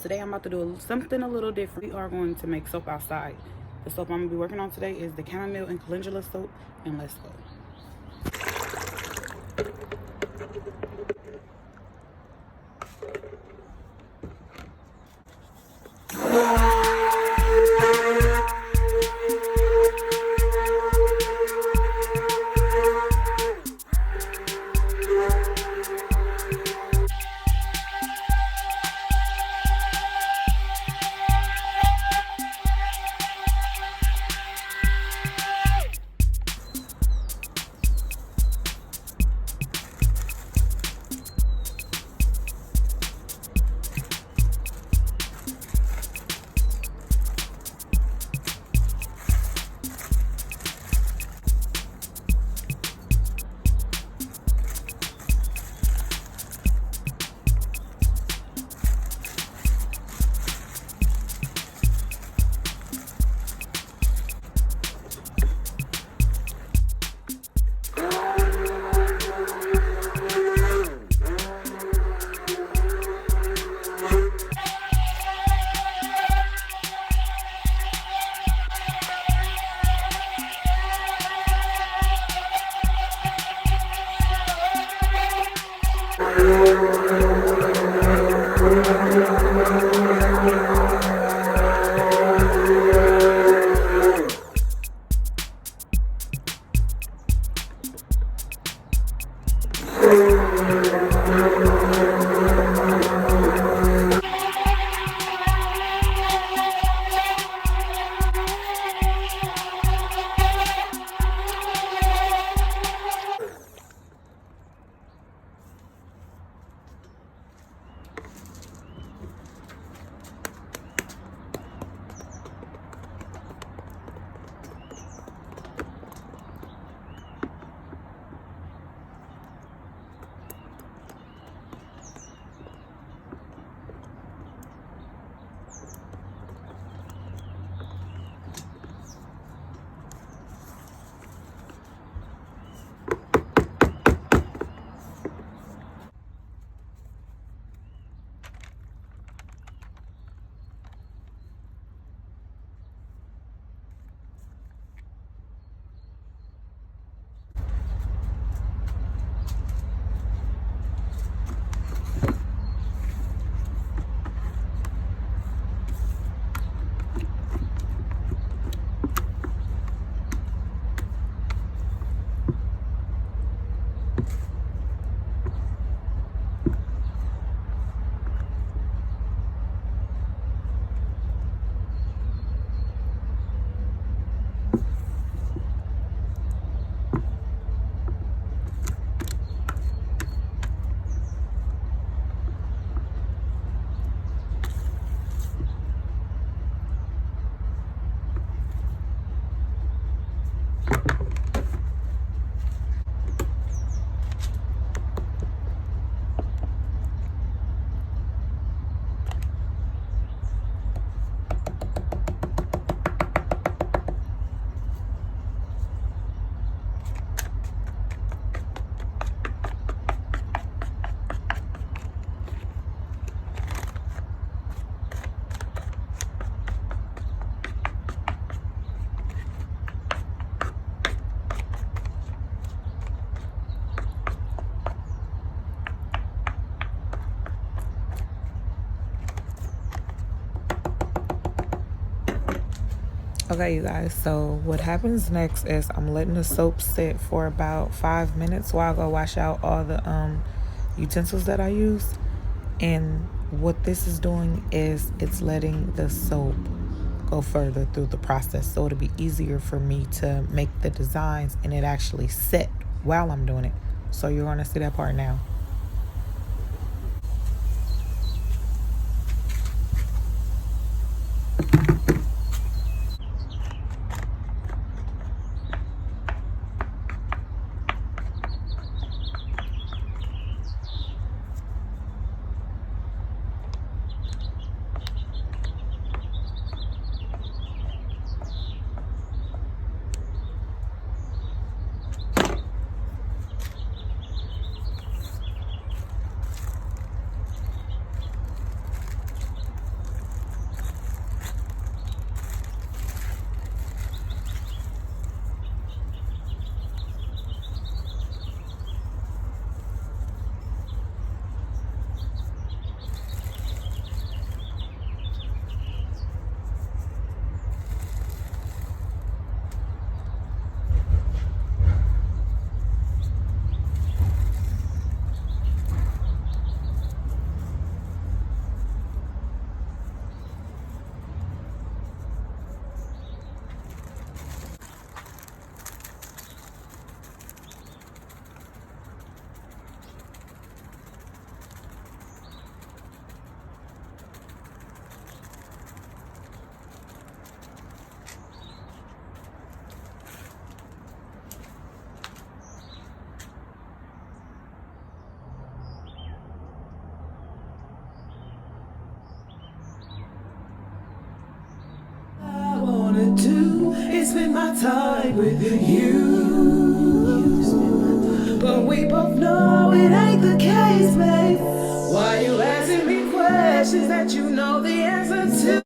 today I'm about to do something a little different. We are going to make soap outside. The soap I'm going to be working on today is the Chamomile and Calendula soap, and let's go. Okay, you guys, so what happens next is I'm letting the soap sit for about 5 minutes while I go wash out all the utensils that I use. And what this is doing is it's letting the soap go further through the process, so it'll be easier for me to make the designs and it actually set while I'm doing it. So you're going to see that part now. and spend my time with you. But we both know it ain't the case, babe. Why you asking me questions that you know the answer to?